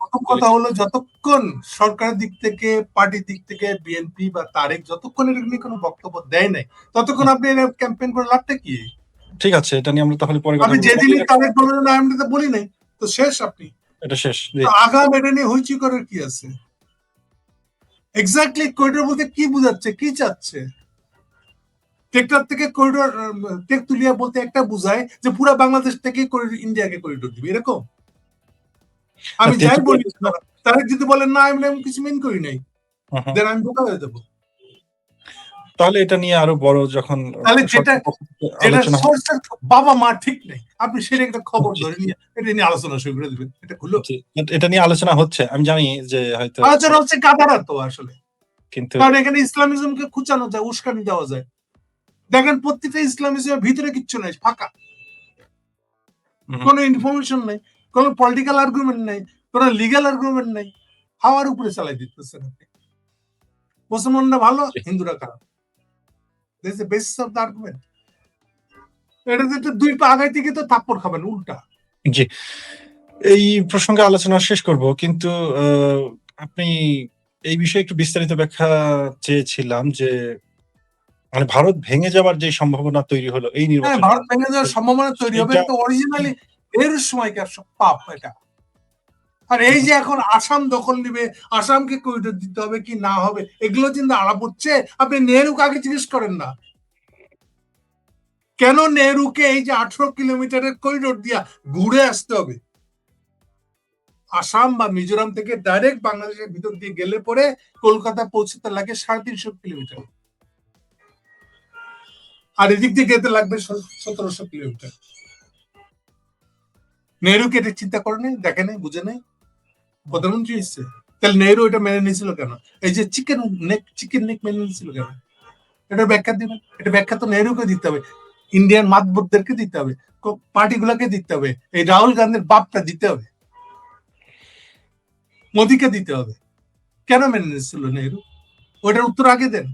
প্রথম কথা হলো, যতক্ষণ সরকারের দিক থেকে, পার্টির দিক থেকে, বিএনপি বা তারেক যতক্ষণ এর নিয়ে কোনো বক্তব্য দেয় নাই, ততক্ষণ আপনি ক্যাম্পেইন করে লাভটা কি? ঠিক আছে, এটা নিয়ে আমরা তাহলে পরে কথা বলবো। যেদিন তারেক বললেন না, আমি তো বলি নাই, তো শেষ। আপনি এটা শেষ, আগাম এটা নিয়ে হইচই করার কি আছে? এক্স্যাক্টলি করিডোর বলতে কি বুঝাচ্ছে, কি চাচ্ছে? টেকটার থেকে করিডোর, তেতুলিয়া বলতে একটা বুঝায় যে পুরো বাংলাদেশ থেকে ইন্ডিয়াকে করিডোর দিবে, এরকম? আমি যাই বলি, তারেক যদি বলেন না আমি কিছু মেন করি নাই, দেন আমি বোকা হয়ে যাবো। তাহলে এটা নিয়ে আরো বড় যখন বাবা মা ঠিক নেই, আপনি সেটা একটা খবর ধরে নিয়ে এটা নিয়ে আলোচনা শুরু করে দিবেন, এটা নিয়ে আলোচনা হচ্ছে। আমি জানি যে হয়তো আলোচনা হচ্ছে কাদারা তো আসলে কিন্তু কারণ এখানে ইসলামিজমকে খুঁচানো যায়, উস্কানি দেওয়া যায়। দেখেন প্রত্যেকটা ইসলামিজমের ভিতরে কিচ্ছু নাই, ফাঁকা, কোনো ইনফরমেশন নেই, কোনো পলিটিক্যাল আর্গুমেন্ট নেই, কোনো লিগ্যাল আর্গুমেন্ট নেই, হাওয়ার উপরে চালাই দিতেছেন আপনি। মুসলমানরা ভালো, হিন্দুরা খারাপ, this is the basis of the argument. এটা দুই পা আগাইতে গিয়ে তো থাপ্পড় খাবেন উল্টা। জি, এই প্রসঙ্গে আলোচনা শেষ করব, কিন্তু আপনি এই বিষয়ে একটু বিস্তারিত ব্যাখ্যা চেয়েছিলাম যে মানে ভারত ভেঙে যাওয়ার যে সম্ভাবনা তৈরি হলো এই হ্যাঁ, নির্বাচনে, ভারত ভেঙে যাওয়ার সম্ভাবনা তৈরি হবে, এটা তো অরিজিনালি এর সময়কার সব পাপ এটা। আর এই যে এখন আসাম দখল নিবে, আসামকে করিডোর দিতে হবে কি না হবে, এগুলো চিন্তা আলাপ হচ্ছে। আপনি নেহরুকে আগে জিজ্ঞেস করেন না, কেন নেহরুকে এই যে 18 কিলোমিটারের করিডোর দিয়া ঘুরে আসতে হবে? আসাম বা মিজোরাম থেকে ডাইরেক্ট বাংলাদেশের ভিতর দিয়ে গেলে পরে কলকাতা পৌঁছতে লাগে 350 কিলোমিটার, আর এদিক দিয়ে যেতে লাগবে 1700 কিলোমিটার। নেহরুকে এটা চিন্তা করে নেই, দেখে নেই, বুঝে নেই, প্রধানমন্ত্রী এসছে। তাহলে নেহরু এটা মেনে নিয়েছিল কেন? এই যে চিকেন নেক মেনে নিয়েছিল কেন? এটা ব্যাখ্যা দিবেন। এটা ব্যাখ্যা তো নেহরুকে দিতে হবে, ইন্ডিয়ান মাতবরদেরকে দিতে হবে, পার্টিগুলোকে দিতে হবে, এই রাহুল গান্ধীর বাপটা দিতে হবে, মোদীকে দিতে হবে। কেন মেনে নিয়েছিল নেহরু? ওইটার উত্তর আগে দেন।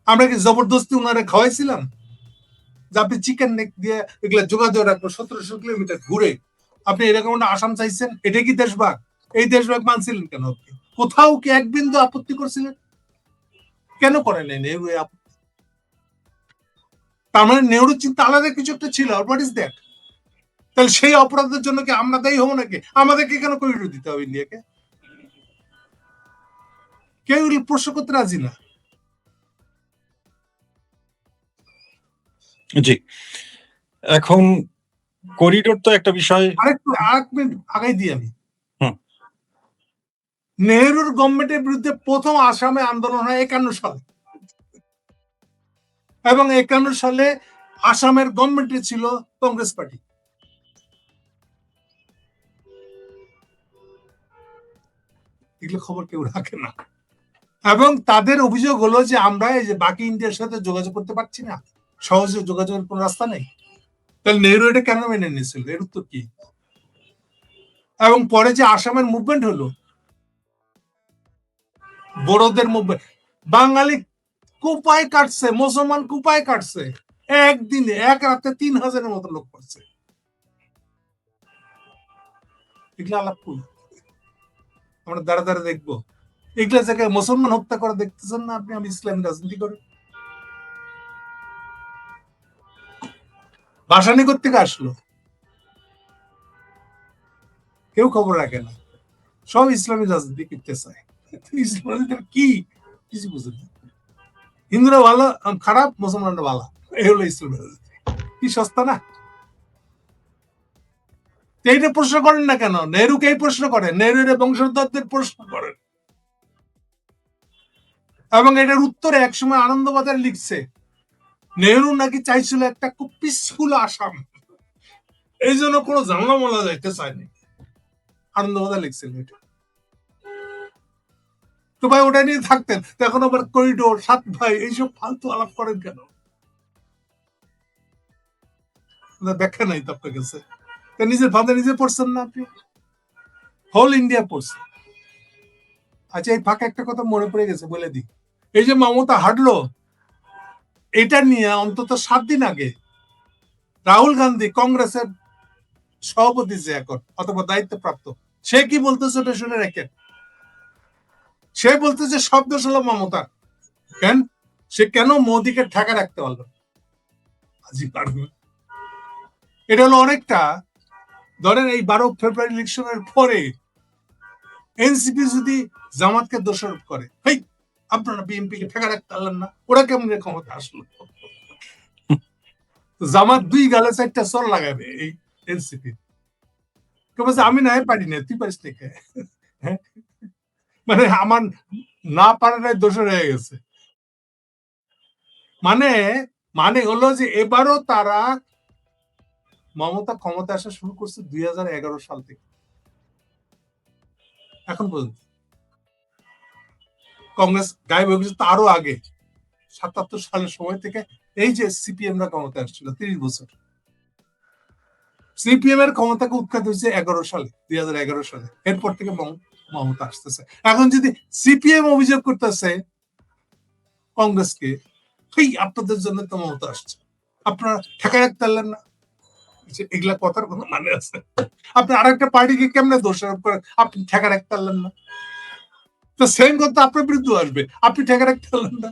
আমরা কি জবরদস্তি ওনারা খাওয়াইছিলাম যে আপনি চিকেন নেক দিয়ে এগুলা যোগাযোগ রাখবো 1700 কিলোমিটার ঘুরে? আপনি এরকম একটা আসাম চাইছেন? এটা কি দেশভাগ? এই দেশভাগ মানছিলেন কেন আপনি? কোথাও কি এক বিন্দু আপত্তি করছিলেন? কেন করেন নাই নেহরু এই আপত্তি? তার মানে নেহরুর চিন্তা আলাদা কিছু একটা ছিল। What is that? তাহলে সেই অপরাধের জন্য কি আমরা দায়ী হবো নাকি? আমাদেরকে কেন করিডোর দিতে হবে ইন্ডিয়াকে? কেউ প্রশ্ন করতে রাজি না। জি, এখন করিডোর তো একটা বিষয়। আরেক মিনিট আগাই দিই আমি। নেহরুর গভর্নমেন্টের বিরুদ্ধে প্রথম আসামে আন্দোলন হয় 51 সালে, এবং 51 সালে আসামের গভর্নমেন্টে ছিল কংগ্রেস পার্টি। এগুলো খবর কেউ রাখে না। এবং তাদের অভিযোগ হলো যে আমরা এই যে বাকি ইন্ডিয়ার সাথে যোগাযোগ করতে পারছি না, সহজে যোগাযোগের কোন রাস্তা নেই। তাহলে নেহরু এটা কেন মেনে নিয়েছিল? এর উত্তর কি? এবং পরে যে আসামের মুভমেন্ট হলো, বড়দের মুভমেন্ট, বাঙালি কুপায় কাটছে, মুসলমান কুপায় কাটছে, একদিনে এক রাতে 3000-এর মতো লোক পড়ছে। এগুলো আলাপ করবো, আমরা দাঁড়া দাঁড়া দেখবো। এগুলা জায়গায় মুসলমান হত্যা করা দেখতেছেন না আপনি? আমি ইসলামী রাজনীতি করি, ভাসানি করতে আসলো, কেউ খবর রাখে না, সব ইসলামী রাজনীতি করতে চায়। ইসলামী কি কিছু বুঝে না। হিন্দুরা ভালো খারাপ, মুসলমানরা ভালো, এই হলো ইসলামী রাজনীতি। কি সস্তা না? এইটা প্রশ্ন করেন না কেন? নেহরুকে এই প্রশ্ন করেন, নেহরুর বংশধরদের প্রশ্ন করেন। এবং এটার উত্তরে একসময় আনন্দবাজার লিখছে, নেহরু নাকি চাইছিল একটা খুব পিসফুল আসাম, এই জন্য কোনো ঝামেলা মামলা যাইতে চায়নি। আনন্দবাজার লিখছিল এটা। তো ভাই ওটা নিয়ে থাকতেন, এখন আবার করিডোর, 7 ভাই, এইসব ফালতু আলাপ করেন কেন? ব্যাখ্যা নাই তো আপনার কাছে। নিজের ভাবে নিজে পড়ছেন না আপনি? হোল ইন্ডিয়া পড়ছে। আচ্ছা, এই ফাঁকে একটা কথা মনে পড়ে গেছে, বলে দিই। এই যে মমতা হাঁটলো, এটা নিয়ে অন্তত 7 দিন আগে রাহুল গান্ধী, কংগ্রেসের সভাপতি যে এখন অথবা দায়িত্বপ্রাপ্ত, সে কি বলতেছে ওটা শুনে রাখেন। সে বলতেছে সব দোষ হলো মমতার। কেন? সে কেন মোদীকে ঠেকা রাখতে পারলো? এটা হলো অনেকটা, ধরেন এই 12 ফেব্রুয়ারি ইলেকশনের পরে এনসিপি যদি জামাতকে দোষারোপ করে, হেই আপনারা বিএনপি কে ঠেকা রাখতে পারলেন না, ওরা কেমন ক্ষমতা আসলো? জামাত 2 গালে 4টা চর লাগাবে এই এনসিপি। আমি না পারি না, তুই পারিস না। মানে আমার না পারাটাই দোষ হয়ে গেছে। মানে মানে হলো যে এবারও তারা, মমতা ক্ষমতা আসা শুরু করছে 2011 সাল থেকে এখন পর্যন্ত। কংগ্রেস গায়েব হয়ে গেছে তারও আগে ৭৭ সালের সময় থেকে এই যে সিপিএমরা ক্ষমতায় আসছিল ৩০ বছর, সিপিএম এর ক্ষমতাকে উৎখাত হয়েছে 11 সালে, 2011 সালে। এরপর থেকে মমতা আসতেছে। এখন যদি সিপিএম অভিযোগ করতেছে কংগ্রেসকে, এই আপনাদের জন্য তো মমতা আসছে, আপনারা ঠেকায় রাখতে পারলেন না, এগুলা কথার কোনো মানে আছে? আপনি আরেকটা পার্টিকে কেমনে দোষারোপ করেন, আপনি ঠেকা রাখতে পারলেন না? তো সেম কথা আপনার বিরুদ্ধে আসবে, আপনি ঠেকা রাখতে পারলেন না।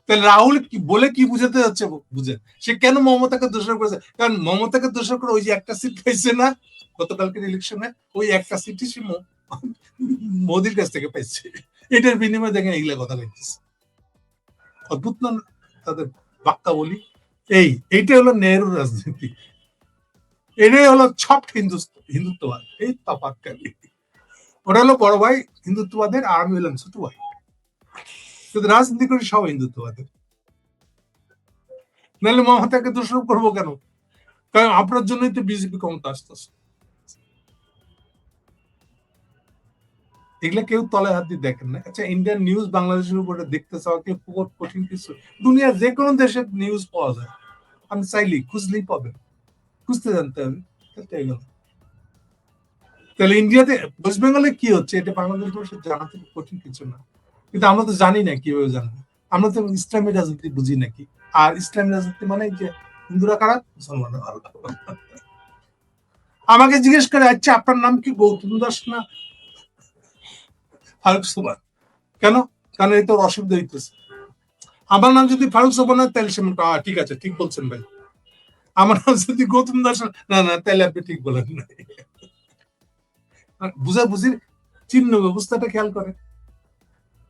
তাহলে রাহুল কি বলে কি বুঝাতে যাচ্ছে বুঝেন, সে কেন মমতাকে দোষারোপ করেছে? কারণ মমতাকে দোষারোপ করে ওই যে একটা সিট পাইছে না গতকালকের ইলেকশনে, ওই একটা সিটই সে মোদির কাছ থেকে পাইছে। এটার বিনিময়ে দেখেন এইগুলা কথা বলতেছে, অদ্ভুত না তাদের বাক্কা বলি। এইটা হলো নেহরুর রাজনীতি, এটাই হলো সফট হিন্দুত্ববাদ। এই পাপাক্কালি, ওটা হলো বড় ভাই হিন্দুত্ববাদের, আর আমি হলাম ছোট ভাই, কিন্তু রাজনীতি করি সব হিন্দুত্ববাদের। নাহলে মমতাকে দোষারোপ করবো কেন? কারণ আপনার জন্যই তো বিজেপি ক্ষমতা আসতেছে। এগুলা কেউ তলে হাত দিয়ে দেখেন না। আচ্ছা, ইন্ডিয়ান নিউজ বাংলাদেশের উপরে দেখতে চাওয়া কি কঠিন কিছু? দুনিয়ার যে কোনো দেশের নিউজ পাওয়া যায়, আমি চাইলেই খুঁজলেই পাবেন, খুঁজতে জানতে হবে। তাহলে ইন্ডিয়াতে ওয়েস্ট বেঙ্গলে কি হচ্ছে এটা বাংলাদেশ জানা তো কঠিন কিছু না, কিন্তু আমরা তো জানি না, কিভাবে জানবো? আমরা তো ইসলামী রাজনীতি বুঝি নাকি? আর ইসলামী রাজনীতি মানে যে হিন্দুরা খারাপ, মুসলমানরা ভালো। আমাকে জিজ্ঞেস করে, আচ্ছা আপনার নাম কি গৌতম দাস না ফারুক সুবান? কেন? কারণ এই তো অসুবিধা হইতেছে। আমার নাম যদি ফারুক সুবান হয় তাহলে সে ঠিক আছে, ঠিক বলছেন ভাই। আমার নাম যদি গৌতম দাস, না না তাহলে আপনি ঠিক বলেন না। বুঝাবুঝির চিহ্ন ব্যবস্থাটা খেয়াল করে,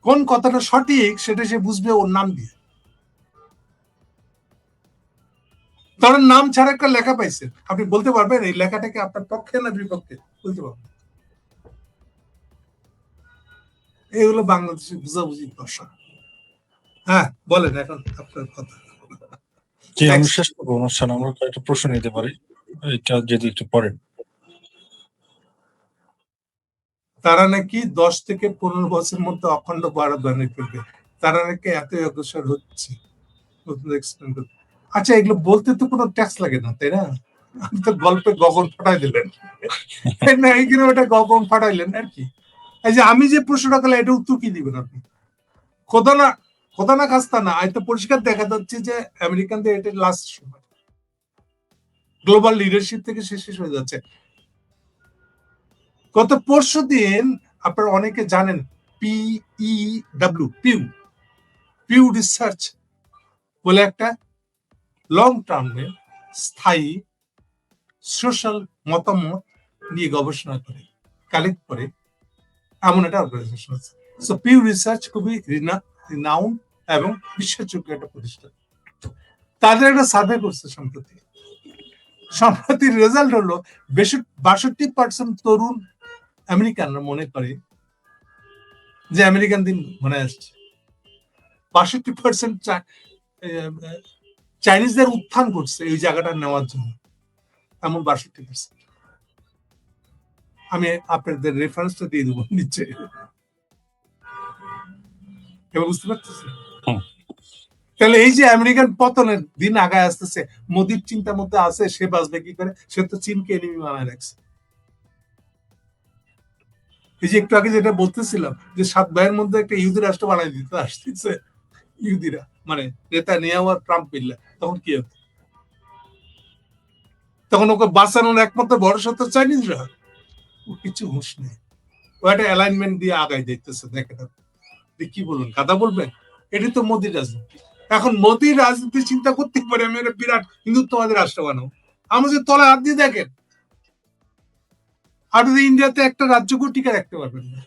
কোন কথাটা সঠিক সেটা সে বুঝবে ওর নাম দিয়ে। তার নাম ছাড়া একটা লেখা পাইছে, আপনি বলতে পারবেন এই লেখাটাকে আপনার পক্ষে না বিপক্ষে? বলতে পারবেন। এই হলো বাংলাদেশের বুঝাবুঝি ভাষা। হ্যাঁ বলেন এখন আপনার কথা। জি, আমি শেষ করবো অনুষ্ঠান। আমরা একটা প্রশ্ন নিতে পারি, এটা যদি একটু পড়েন। তারা নাকি 10 থেকে 15 বছরের মধ্যে অখণ্ড ভারত বানিয়ে ফেলবে, তারা নাকি এত অগ্রসর হচ্ছে। আচ্ছা, এগুলো বলতে তো কোনো ট্যাক্স লাগে না, তাই না? আপনি তো গল্পে গগন ফাটাই দিলেন না, এইখানে ওটা গগন ফাটাইলেন আর কি। এই যে আমি যে প্রশ্নটা করলাম এটা উত্তর কি দিবেন আপনি? খোদা না, খোদা না খাস্তা না, আজ তো পরিষ্কার দেখা যাচ্ছে যে আমেরিকানদের এটা লাস্ট সময়, গ্লোবাল লিডারশিপ থেকে শেষ হয়ে যাচ্ছে। গত পরশু দিন আপনারা অনেকে জানেন পিউ রিসার্চ বলে একটা লং টার্মে স্থায়ী সোশ্যাল মতামত নিয়ে গবেষণা করে কালেক্ট করে এমন একটা অর্গানাইজেশন আছে। সো পিউ রিসার্চ খুবই রিনাউন্ড এবং বিশ্বাসযোগ্য একটা প্রতিষ্ঠান। তাদের একটা সার্ভে করছে সম্প্রতি রেজাল্ট হলো 62% তরুণ আমেরিকানরা মনে করে যে আমেরিকান দিন মনে আসছে। 62% চাইনিজদের উত্থান করছে এই জায়গাটা নেওয়ার জন্য, এমন 62%। আমি আপনাদের রেফারেন্সটা দিয়ে দেবো নিচে, এবার বুঝতে পারতেছি। তাহলে এই যে আমেরিকান পতনের দিন আগায় আসতেছে, মোদির চিন্তার মধ্যে আছে সে বাঁচবে কি করে? সে তো চীনকে এনিমি বানায় রাখছে। এই যে একটু আগে যেটা বলতেছিলাম যে 7 ভাইয়ের মধ্যে একটা ইহুদি রাষ্ট্র বানাই দিতে আসতেছে ইহুদিরা, মানে নেতানিয়াহু আর ট্রাম্প মিললে, তখন কি হবে? তখন ওকে বাঁচানোর একমাত্র ভরসা তো চাইনিজরা। ও কিছু হুঁশ নেই, ও একটা অ্যালাইনমেন্ট দিয়ে আগায় দেখতেছে। দেখেন কি বলবেন, কাদা বলবেন? এটি তো মোদির রাজনীতি। এখন মোদির রাজনীতি চিন্তা করতে পারে আমি একটা বিরাট হিন্দুত্ববাদী রাষ্ট্র বানাবো। আমাদের তলা হাত দিয়ে দেখেন, আর ইন্ডিয়াতে একটা রাজ্যকেও টিকে রাখতে পারবেন না,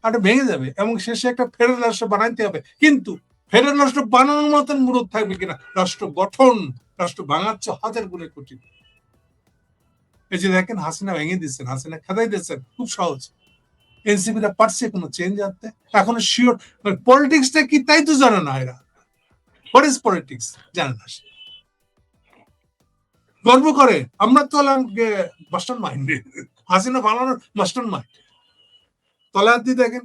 আর ভেঙে যাবে এবং শেষে একটা ফেডারেল রাষ্ট্র বানাইতে হবে। কিন্তু ফেডারেল রাষ্ট্র বানানোর মতন মুরত থাকবে কিনা? রাষ্ট্র গঠন, রাষ্ট্র ভাঙাচ্ছে হাজার গুণে কঠিন। এই যে দেখেন হাসিনা ভেঙে দিচ্ছেন, হাসিনা খেদাই দিচ্ছেন, খুব সহজ। এনসিপিরা পারছে কোনো চেঞ্জ আনতে? এখনো শিওর পলিটিক্সটা কি তাই তো জানে না এরা। হোয়াট ইজ পলিটিক্স জানে না। গর্ব করে আমরা তো মাস্টার মাইন্ড, হাসিনা বানানোর মাস্টার মাইন্ড। তলায় দিয়ে দেখেন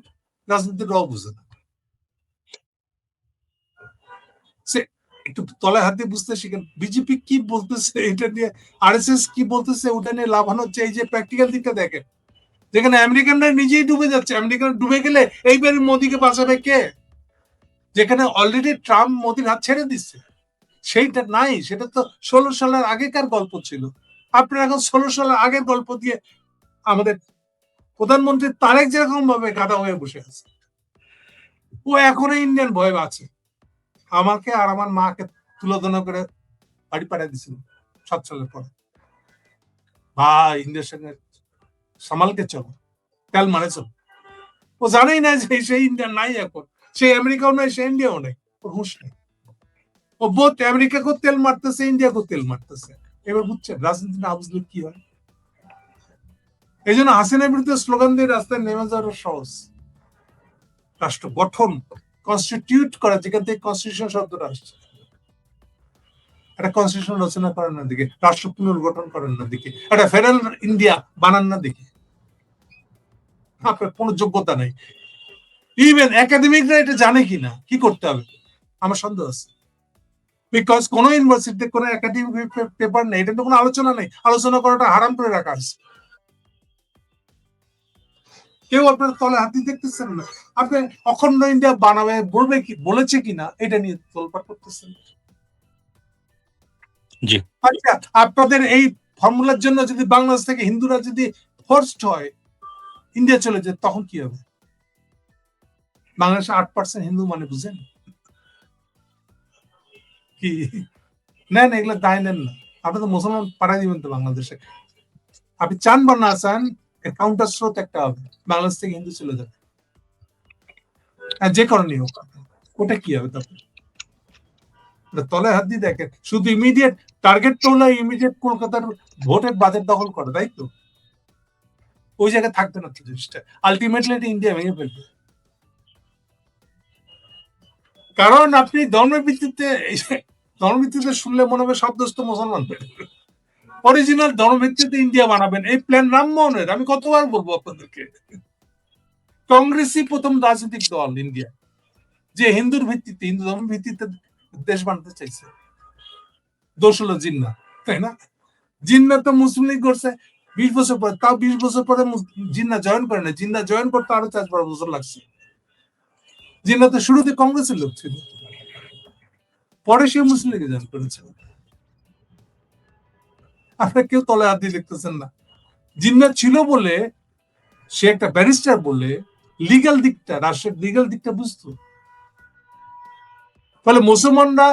রাজনীতির রব বুঝে না। সে একটু তলায় হাতে বুঝতে শিখেন বিজেপি কি বলতেছে এটা নিয়ে, আরএসএস কি বলতেছে ওটা নিয়ে লাভানো হচ্ছে। এই যে প্র্যাকটিক্যাল দিকটা দেখেন, যেখানে আমেরিকানরা নিজেই ডুবে যাচ্ছে, আমেরিকান ডুবে গেলে এইবার মোদিকে বাঁচাবে কে? যেখানে অলরেডি ট্রাম্প মোদির হাত ছেড়ে দিচ্ছে, সেইটা নাই। সেটা তো 16 সালের আগেকার গল্প ছিল। আপনারা এখন 16 সালের আগের গল্প দিয়ে আমাদের প্রধানমন্ত্রী তারেক যেরকম ভাবে গাধা হয়ে বসে আছে, ও এখনো ইন্ডিয়ান ভয় আছে। আমাকে আর আমার মাকে তুলোধনা করে বাড়ি পাঠিয়ে দিছিল 7 সালের পরে, ভাই ইন্ডিয়ার সঙ্গে সামালকে চলো, তেল মানে চলো। ও জানেই না যে সেই ইন্ডিয়া নাই এখন, সেই আমেরিকাও নাই, সেই ইন্ডিয়াও নাই, ওর হুঁশ নেই। ও বোধ আমেরিকাকেও তেল মারতেছে, ইন্ডিয়াকেও তেল মারতেছে। এবার বুঝছেন রাজনীতি না বুঝলে কি হয়। এই জন্য হাসিনার বিরুদ্ধে স্লোগান দিয়ে রাস্তায় নেমে যাওয়ার সহজ। রাষ্ট্র গঠন, কনস্টিটিউট করা, যেখান থেকে কনস্টিটিউশন শব্দটা আসছে, একটা কনস্টিটিউশন রচনা করেন না দিকে, রাষ্ট্র পুনর্গঠন করেন না দিকে, একটা ফেডারেল ইন্ডিয়া বানান না দিকে, আপনার কোনো যোগ্যতা নেই। ইভেন একাডেমিকরা এটা জানে কিনা কি করতে হবে আমার সন্দেহ আছে। বিকজ কোন ইউনিভার্সিটিতে কোন একাডেমিক পেপার নেই, এটা তো কোনো আলোচনা নেই। আলোচনা করাটা হারাম করে রাখা আছে। কেউ আপনার তলে হাতি দেখতেছেন না। আপনি অখণ্ড ইন্ডিয়া বানাবে বলবে কি, বলেছে কিনা এটা নিয়ে তোলপাড় করতেছেন। জি, আচ্ছা, আপনাদের এই ফর্মুলার জন্য যদি বাংলাদেশ থেকে হিন্দুরা যদি ফোর্সড হয় ইন্ডিয়া চলে যায়, তখন কি হবে? বাংলাদেশে 8% হিন্দু মানে বুঝেন কি? নেন এগুলো দায় নেন না। আপনি তো মুসলমান পাঠাই দিবেন তো বাংলাদেশে। আপনি চান বা না চান, কাউন্টার স্রোত একটা হবে, বাংলাদেশ থেকে হিন্দু চলে যাবে। আর যে কারণে হোক, ওটা কি হবে তখন? তলে হাত দিয়ে দেখেন, শুধু ইমিডিয়েট টার্গেট তো হলো ইমিডিয়েট কলকাতার ভোটের বাজার দখল করে, তাই তো? ওই জায়গায় থাকবে না তো জিনিসটা, আলটিমেটলি এটা ইন্ডিয়া ভেঙে ফেলবে। কারণ আপনি ধর্মের ভিত্তিতে, ধর্মের ভিত্তিতে শুনলে মনে হবে সব দোষ তো মুসলমান। অরিজিনাল ধর্মভিত্তিতে ইন্ডিয়া বানাবেন, এই প্ল্যান রামমোহনের। আমি কতবার বলবো আপনাদেরকে, কংগ্রেসই প্রথম রাজনৈতিক দল ইন্ডিয়া যে হিন্দুর ভিত্তিতে, হিন্দু ধর্ম ভিত্তিতে দেশ বানাতে চাইছে। দোষ হলো জিন্না, তাই না? জিন্না তো মুসলিম লীগ করছে 20 বছর পরে, তাও 20 বছর পরে জিন্না জয়েন করে না। জিন্না জয়েন করতে আরো 4-12 বছর লাগছে। জিন্না তো শুরুতে কংগ্রেসের লোক ছিল, পরে সে মুসলিম লীগে জয়েন করেছে। আপনারা কেউ তলে হাত দিয়ে দেখতেছেন না। জিন্না ছিল বলে, সে একটা ব্যারিস্টার বলে লিগ্যাল দিকটা, রাষ্ট্রের লিগ্যাল দিকটা বুঝতো। ফলে মুসলমানরা,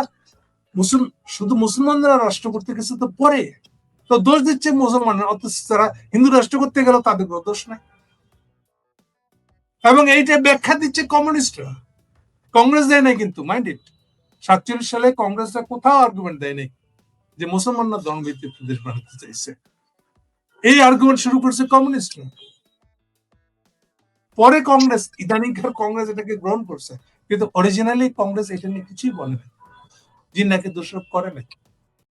শুধু মুসলমানরা রাষ্ট্র করতে গেছে তো পরে, তো দোষ দিচ্ছে মুসলমানরা, অথচ তারা হিন্দু রাষ্ট্র করতে গেল, তাদের কোনো দোষ নাই। এবং এইটা ব্যাখ্যা দিচ্ছে কমিউনিস্টরা, কংগ্রেস দেয় নাই কিন্তু, মাইন্ড ইট। 47 সালে কংগ্রেসরা কোথাও আর্গুমেন্ট দেয় নাই যে মুসলমানরা ধর্মভিত্তিক দেশ বানাতে চাইছে। এই আর্গুমেন্ট শুরু করছে কমিউনিস্টরা। পরে কংগ্রেস, ইদানিংকার কংগ্রেস এটাকে গ্রহণ করছে, কিন্তু অরিজিনালি কংগ্রেস এটা নিয়ে কিছুই বলে না, জিন্নাকে দোষারোপ করে না।